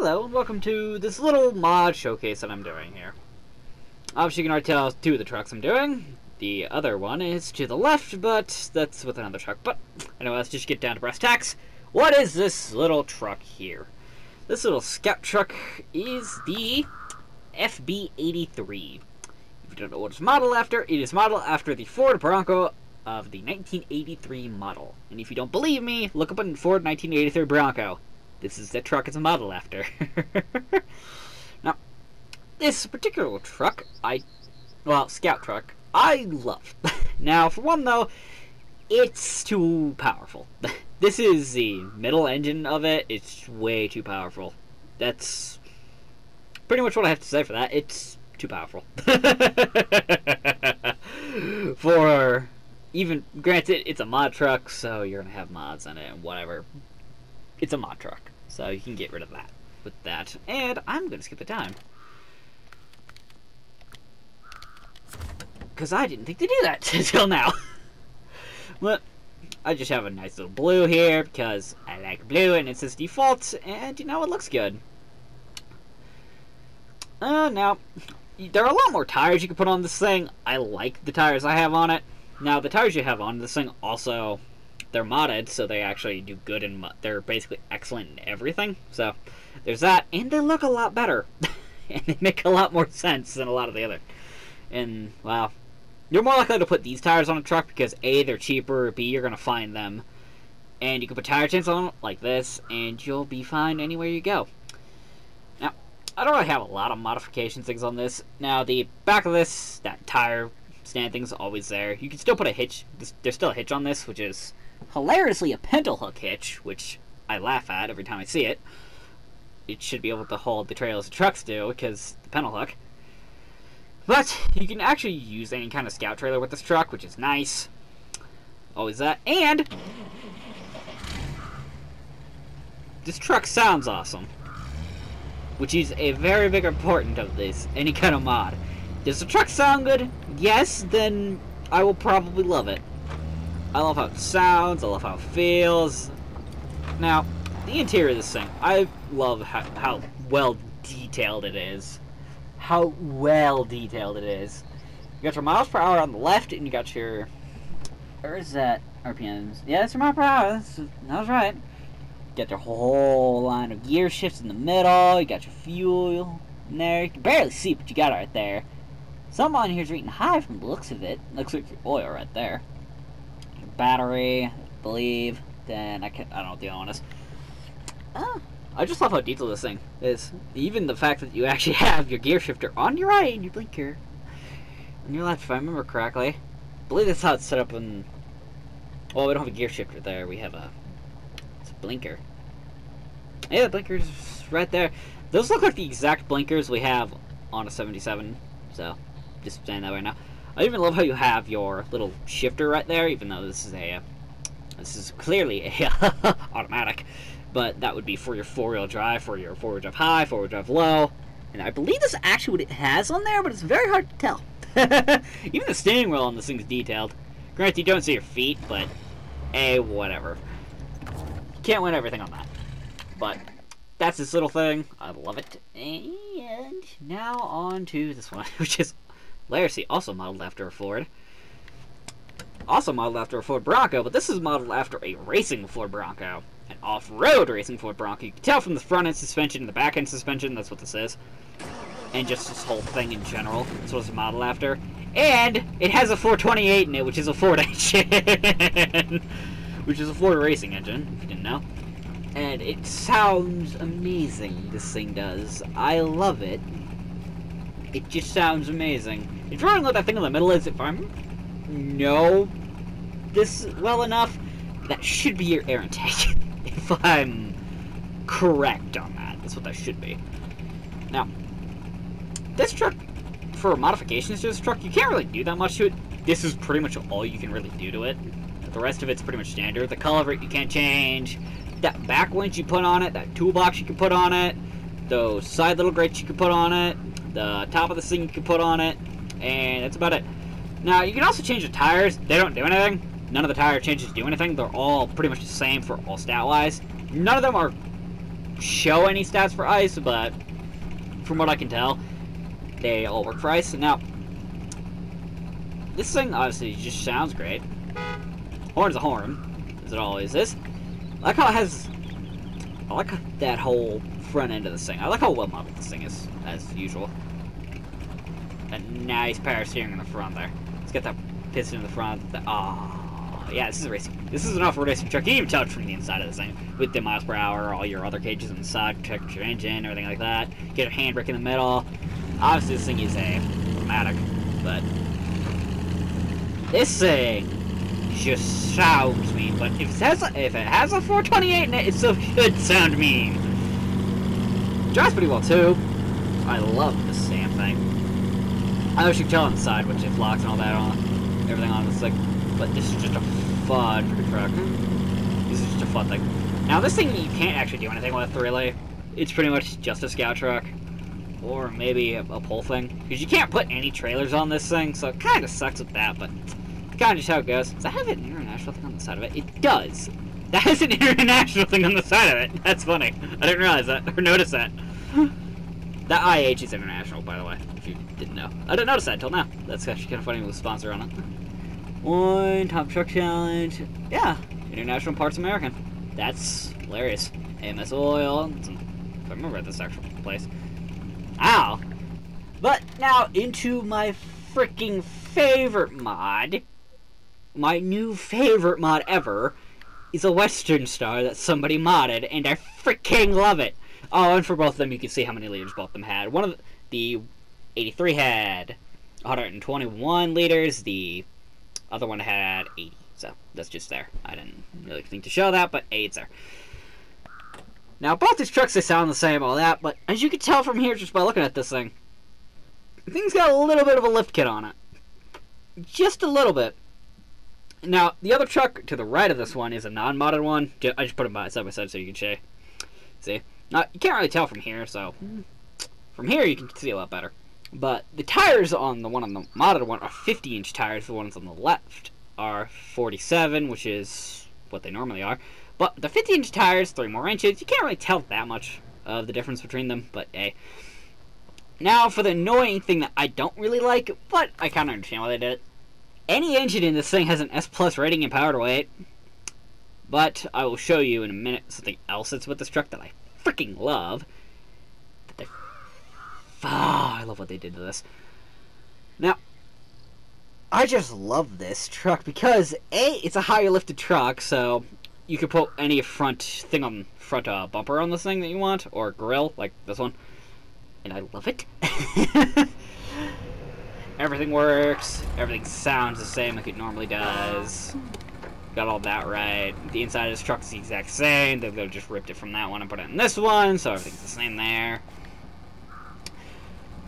Hello and welcome to this little mod showcase that I'm doing here. Obviously you can already tell two of the trucks I'm doing. The other one is to the left, but that's with another truck. But anyway, let's just get down to brass tacks. What is this little truck here? This little scout truck is the FB-83. If you don't know what it's modeled after, it is modeled after the Ford Bronco of the 1983 model. And if you don't believe me, look up a Ford 1983 Bronco. This is the truck it's modeled after. Now, this particular truck, scout truck, I love. Now, for one though, it's too powerful. This is the middle engine of it. It's way too powerful. That's pretty much what I have to say for that. It's too powerful. For even, granted, it's a mod truck, so you're gonna have mods in it and whatever. It's a mod truck, so you can get rid of that with that. And I'm gonna skip the time, because I didn't think to do that until now. But I just have a nice little blue here because I like blue and it's its default, and you know, it looks good. Now, there are a lot more tires you can put on this thing. I like the tires I have on it. Now, the tires you have on this thing also, they're modded, so they actually do good, and they're basically excellent in everything. So, there's that, and they look a lot better. And they make a lot more sense than a lot of the other. And, well, you're more likely to put these tires on a truck because A, they're cheaper, B, you're going to find them. And you can put tire chains on it like this, and you'll be fine anywhere you go. Now, I don't really have a lot of modification things on this. Now, the back of this, that tire stand thing's always there. You can still put a hitch. There's still a hitch on this, which is hilariously a pintle hook hitch, which I laugh at every time I see it. It should be able to hold the trailers the trucks do, because the pintle hook. But you can actually use any kind of scout trailer with this truck, which is nice. Always that. And this truck sounds awesome, which is a very big important of this, any kind of mod. Does the truck sound good? Yes, then I will probably love it. I love how it sounds, I love how it feels. Now, the interior of this thing, I love how well detailed it is. How well detailed it is. You got your miles per hour on the left, and you got your, where is that? RPMs. Yeah, that's your mile per hour. That was right. You got your whole line of gear shifts in the middle. You got your fuel in there. You can barely see what you got right there. Some on here's rating high from the looks of it. Looks like your oil right there. Your battery, I believe. Then I don't know what the other one is. I just love how detailed this thing is. Even the fact that you actually have your gear shifter on your right and your blinker on your left, if I remember correctly. I believe that's how it's set up in. Well, we don't have a gear shifter there. We have it's a blinker. Yeah, the blinker's right there. Those look like the exact blinkers we have on a 77. So, just saying that right now. I even love how you have your little shifter right there, even though this is clearly a automatic. But that would be for your four-wheel drive, for your four-wheel drive high, four-wheel drive low. And I believe this is actually what it has on there, but it's very hard to tell. Even the steering wheel on this thing's detailed. Granted, you don't see your feet, but whatever. You can't win everything on that. But that's this little thing. I love it. And now on to this one, which is hilariously also modeled after a Ford. Also modeled after a Ford Bronco, but this is modeled after a racing Ford Bronco. An off-road racing Ford Bronco. You can tell from the front-end suspension and the back-end suspension, that's what this is. And just this whole thing in general. That's what it's modeled after. And it has a 428 in it, which is a Ford engine. Which is a Ford racing engine, if you didn't know. And it sounds amazing, this thing does. I love it. It just sounds amazing. If you're wondering what that thing in the middle is, if I know this well enough, that should be your air intake. If I'm correct on that. That's what that should be. Now, this truck, for modifications to this truck, you can't really do that much to it. This is pretty much all you can really do to it. The rest of it's pretty much standard. The color of it you can't change. That back winch you put on it, that toolbox you can put on it, those side little grates you can put on it, the top of the thing you can put on it, and that's about it. Now, you can also change the tires. They don't do anything. None of the tire changes do anything. They're all pretty much the same for all stat-wise. None of them are show any stats for ice, but from what I can tell, they all work for ice. Now, this thing obviously just sounds great. Horn's a horn, as it always is. I like how it has, I like that whole front end of this thing. I like how well modeled this thing is, as usual. A nice power steering in the front there. Let's get that piston in the front. Yeah, this is a racing. This is an off-road racing truck. You can even tell it from the inside of this thing, with the miles per hour, all your other gauges inside, protect your engine, everything like that. Get a handbrake in the middle. Obviously, this thing is a automatic, but this thing just sounds mean. But if it has a 428 in it, it still should sound mean. Drives pretty well too. I love this damn thing. I wish you could tell on the side, which it locks and all that on, everything on this thing. But this is just a fun freaking truck. This is just a fun thing. Now this thing, you can't actually do anything with, really. It's pretty much just a scout truck. Or maybe a pull thing. Because you can't put any trailers on this thing, so it kind of sucks with that, but kind of just how it goes. Does that have an international thing on the side of it? It does. That has an international thing on the side of it. That's funny. I didn't realize that, or notice that. That IH is international, by the way, if you didn't know. I didn't notice that until now. That's actually kind of funny with a sponsor on it. One Top Truck Challenge. Yeah, International Parts American. That's hilarious. AMS Oil. If I remember this actual place. Ow! But now into my freaking favorite mod. My new favorite mod ever is a Western Star that somebody modded, and I freaking love it. Oh, and for both of them, you can see how many liters both of them had. One of the 83 had 121 liters. The other one had 80. So that's just there. I didn't really think to show that, but hey, it's there. Now, both these trucks, they sound the same, all that, but as you can tell from here just by looking at this thing, the thing's got a little bit of a lift kit on it. Just a little bit. Now, the other truck to the right of this one is a non-modded one. I just put them side by side so you can see. Now, you can't really tell from here, so from here you can see a lot better. But the tires on the one on the modded one are 50-inch tires. The ones on the left are 47, which is what they normally are. But the 50-inch tires, 3 more inches. You can't really tell that much of the difference between them, but hey. Now, for the annoying thing that I don't really like, but I kind of understand why they did it. Any engine in this thing has an S+ rating in power to weight. But I will show you in a minute something else that's with this truck that I freaking love. I love what they did to this. Now, I just love this truck because A, it's a higher lifted truck, so you can put any front bumper on this thing that you want, or grill, like this one. And I love it. Everything works. Everything sounds the same like it normally does. Got all that right. The inside of this truck is the exact same. They've just ripped it from that one and put it in this one, so everything's the same there.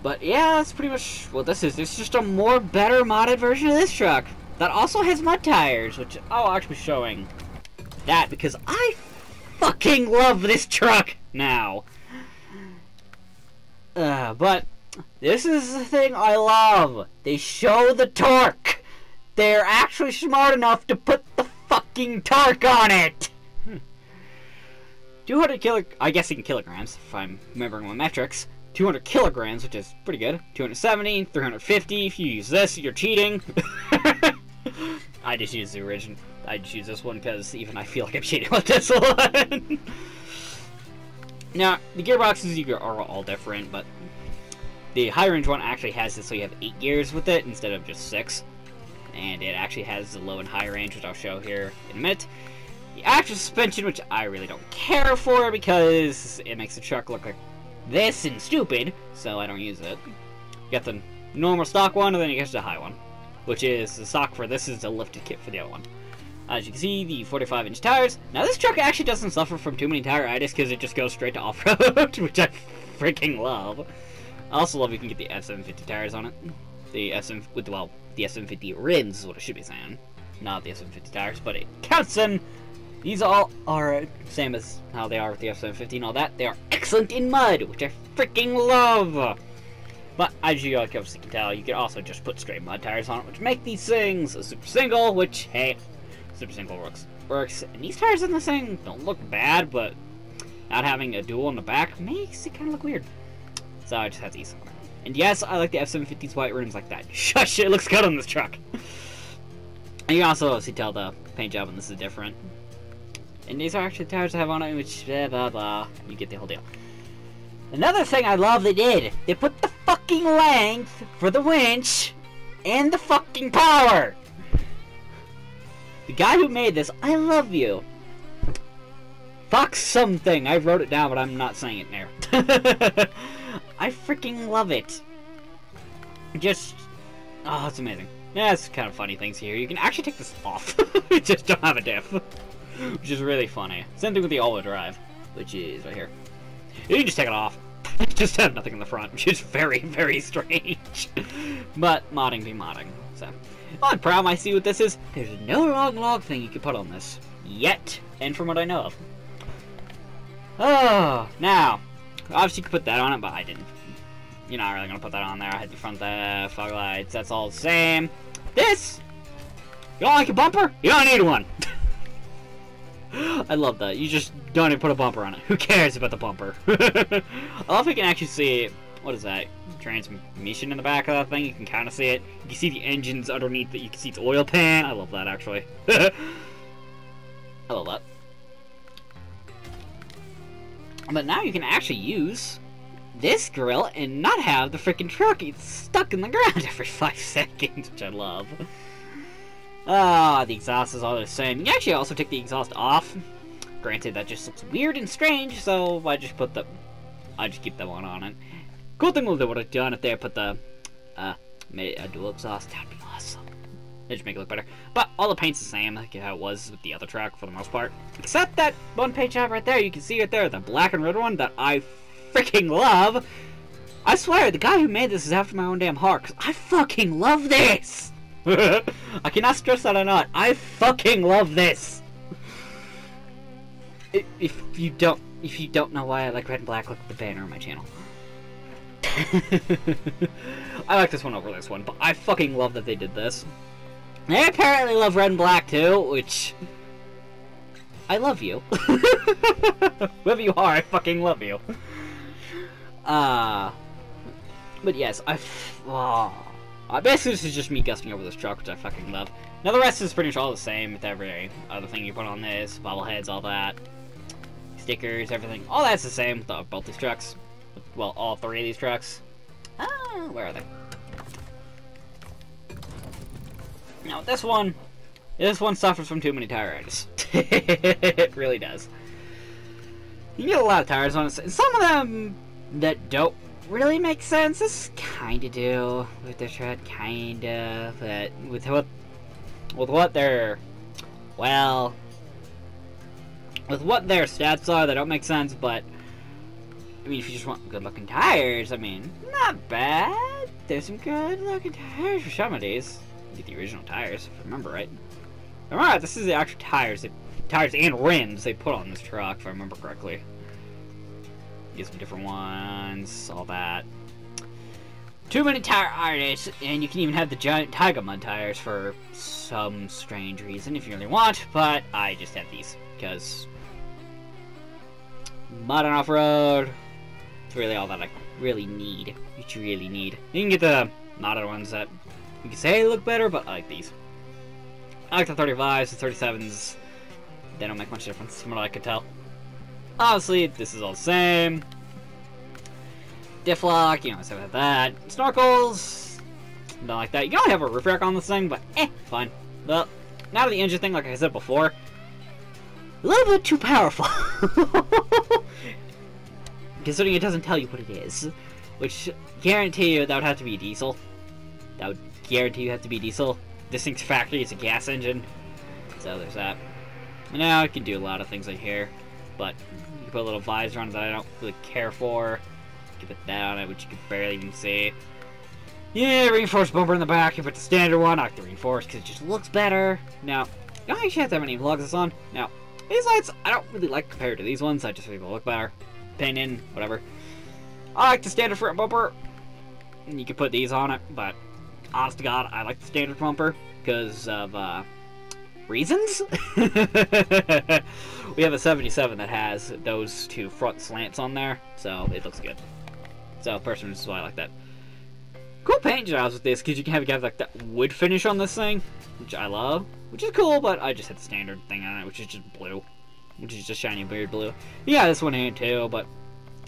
But yeah, that's pretty much what this is. It's just a more better modded version of this truck that also has mud tires, which I'll actually be showing that because I fucking love this truck now. But this is the thing I love. They show the torque. They're actually smart enough to put the fucking torque on it. 200 I guess in kilograms, if I'm remembering my metrics. 200 kilograms, which is pretty good. 270, 350. If you use this, you're cheating. I just use the original. I just use this one because even I feel like I'm cheating with this one. Now, the gearboxes are all different, but the high range one actually has this, so you have 8 gears with it instead of just 6. And it actually has the low and high range, which I'll show here in a minute. The actual suspension, which I really don't care for because it makes the truck look like this and stupid, so I don't use it. You got the normal stock one, and then you get the high one, which is the stock for this is the lifted kit for the other one. As you can see, the 45-inch tires. Now, this truck actually doesn't suffer from too many tire-itis because it just goes straight to off-road, which I freaking love. I also love you can get the F750 tires on it. The SM50 rims is what I should be saying. Not the SM50 tires, but it counts them. These all are same as how they are with the F750 and all that. They are excellent in mud, which I freaking love. But as you obviously can tell, you can also just put straight mud tires on it, which make these things a super single, which, hey, super single works. And these tires in this thing don't look bad, but not having a dual in the back makes it kind of look weird. So I just have these. And yes, I like the F-750's white rims like that. Shush, it looks good on this truck. And you can also see tell the paint job on this is different. And these are actually the tires I have on it, which blah blah blah. You get the whole deal. Another thing I love they did, they put the fucking length for the winch and the fucking power. The guy who made this, I love you. Fuck something. I wrote it down, but I'm not saying it there. I freaking love it. Just, oh, it's amazing. Yeah, it's kind of funny things here. You can actually take this off. You just don't have a diff. Which is really funny. Same thing with the all-wheel drive, which is right here. You can just take it off. Just have nothing in the front, which is very, very strange. But modding be modding. So, I'm proud I see what this is. There's no long log thing you can put on this. Yet. And from what I know of. Oh, now. Obviously you could put that on it, but I didn't. You're not really going to put that on there. I had the front fog lights. That's all the same. This! You don't like a bumper? You don't need one. I love that. You just don't even put a bumper on it. Who cares about the bumper? I love if you can actually see, what is that? Transmission in the back of that thing. You can kind of see it. You can see the engines underneath it. You can see its oil pan. I love that, actually. I love that. But now you can actually use this grill and not have the freaking truck it's stuck in the ground every 5 seconds, which I love. Ah, the exhaust is all the same. You can actually also take the exhaust off. Granted, that just looks weird and strange, so I just keep that one on it. Cool thing they would have done if they had put the made a dual exhaust. That'd be awesome. They just make it look better. But all the paint's the same, like how it was with the other truck for the most part. Except that one paint job right there, you can see right there, the black and red one that I freaking love. I swear, the guy who made this is after my own damn heart, because I fucking love this! I cannot stress that enough. I fucking love this! If you don't know why I like red and black, look at the banner on my channel. I like this one over this one, but I fucking love that they did this. They apparently love red and black too, which... I love you. Whoever you are, I fucking love you. But yes, basically this is just me gusting over this truck, which I fucking love. Now the rest is pretty much all the same with every other thing you put on this, bobbleheads, all that. Stickers, everything. All that's the same with both these trucks. Well, all 3 of these trucks. Where are they? Now this one suffers from too many tire-itis. It really does. You get a lot of tires on it. Some of them that don't really make sense. This kinda do with the tread, kinda, but with what their stats are, they don't make sense. But I mean, if you just want good-looking tires, I mean, not bad. There's some good-looking tires for some of these. Get the original tires, if I remember right. Alright, this is the actual tires and rims they put on this truck, if I remember correctly. Get some different ones, all that. Too many tire artists, and you can even have the giant Tiger Mud tires for some strange reason if you really want, but I just have these, because mud and off-road, it's really all that I really need. You really need. You can get the modded ones that you can say look better, but I like these. I like the 35s, the 37s. They don't make much difference from what I could tell. Obviously, this is all the same. Diff lock, you know, stuff like that. Snorkels, not like that. You can only have a roof rack on this thing, but fine. Well, now the engine thing, like I said before, a little bit too powerful. Considering it doesn't tell you what it is. Which, guarantee you, that would have to be a diesel. That would guarantee you have to be diesel. This thing's factory, it's a gas engine. So there's that. Now, it can do a lot of things like here. But, you can put a little visor on it that I don't really care for. You can put that on it, which you can barely even see. Yeah, reinforced bumper in the back. You put the standard one. I like the reinforced because it just looks better. Now, you don't actually have to have any vlogs this on. Now, these lights, I don't really like compared to these ones. I just think they look better. Opinion, whatever. I like the standard front bumper. And you can put these on it, but honest to God, I like the standard bumper because of reasons. We have a 77 that has those two front slants on there, so it looks good. So personally, this is why I like that. Cool paint jobs with this, because you can have like that wood finish on this thing, which I love, which is cool, but I just hit the standard thing on it, which is just blue, which is just shiny weird blue. Yeah, this one here too, but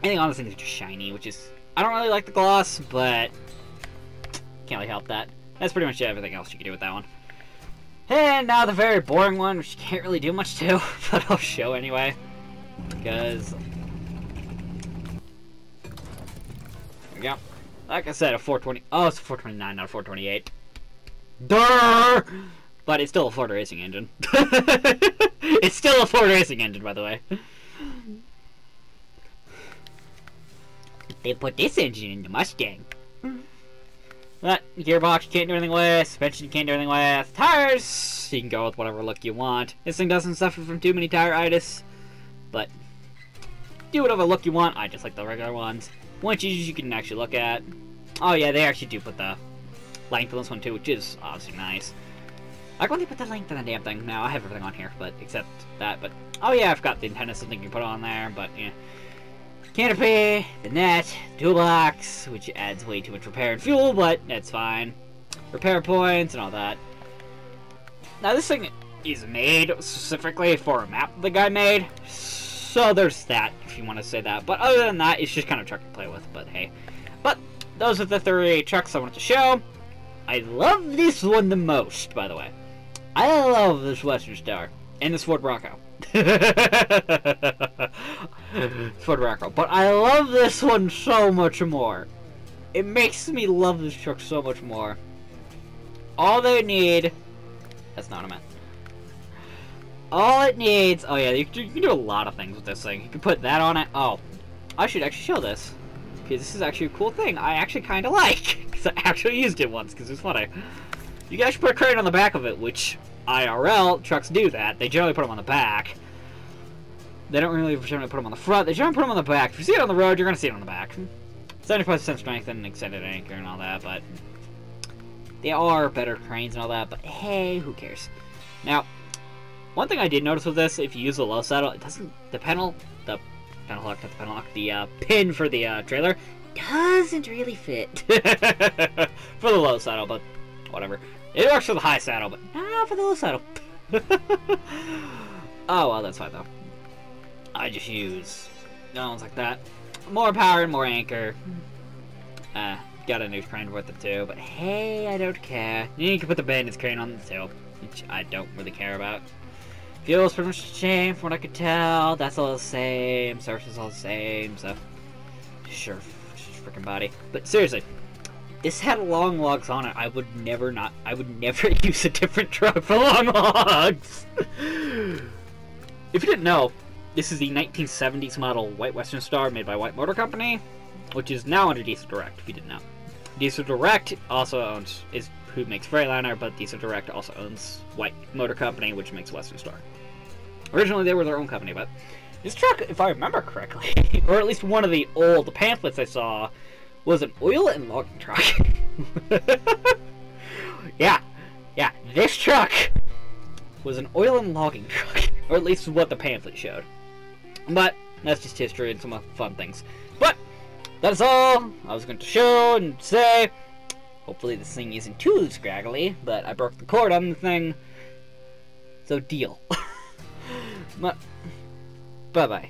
I think all these things are just shiny, which is, I don't really like the gloss, but can't really help that. That's pretty much everything else you can do with that one. And now the very boring one, which you can't really do much to, but I'll show anyway, because there we go. Like I said, a 420. Oh, it's a 429, not a 428. Durr! But it's still a Ford racing engine. It's still a Ford racing engine, by the way. They put this engine in the Mustang. But gearbox you can't do anything with, suspension you can't do anything with, tires you can go with whatever look you want. This thing doesn't suffer from too many tire-itis, but do whatever look you want. I just like the regular ones. Winches you can actually look at. Oh yeah, they actually do put the length on this one too, which is obviously nice. I like when they put the length on the damn thing. Now I have everything on here, but except that. But oh yeah, I forgot the antenna something you can put on there. But yeah, canopy, the net, toolbox, which adds way too much repair and fuel, but that's fine. Repair points and all that. Now this thing is made specifically for a map the guy made, so there's that if you want to say that. But other than that, it's just kind of a truck to play with. But hey, but those are the 3 trucks I wanted to show. I love this one the most, by the way. I love this Western Star and this Ford Bronco. Ford Bronco, but I love this one so much more. It makes me love this truck so much more. All they need. That's not what I meant. All it needs. Oh yeah, you can do a lot of things with this thing. You can put that on it. Oh, I should actually show this. Because this is actually a cool thing I actually kind of like. Because I actually used it once, because it's funny. You can actually put a crane on the back of it, which IRL trucks do that. They generally put them on the back. They don't really generally put them on the front. They generally put them on the back. If you see it on the road, you're going to see it on the back. 75% strength and extended anchor and all that, but they are better cranes and all that, but hey, who cares? Now, one thing I did notice with this, if you use the low saddle, it doesn't, the pin for the trailer doesn't really fit for the low saddle, but whatever. It works for the high saddle, but not for the low saddle. Oh well, that's fine though. I just use ones like that. More power and more anchor. Got a new crane worth it too, but hey, I don't care. You can put the bandits crane on the too, which I don't really care about. Fuel's pretty much the same from what I could tell. That's all the same. Surface is all the same, so sure, freaking body. But seriously, this had long logs on it. I would never use a different truck for long logs. If you didn't know, this is the 1970s model White Western Star made by White Motor Company, which is now under Diesel Direct, if you didn't know. Diesel Direct also is who makes Freightliner, but Diesel Direct also owns White Motor Company, which makes Western Star. Originally, they were their own company, but this truck, if I remember correctly, or at least one of the old pamphlets I saw, was an oil and logging truck. Yeah, this truck was an oil and logging truck, or at least what the pamphlet showed. But that's just history and some fun things. But that's all I was going to show and say. Hopefully this thing isn't too scraggly, but I broke the cord on the thing, so deal. But bye-bye.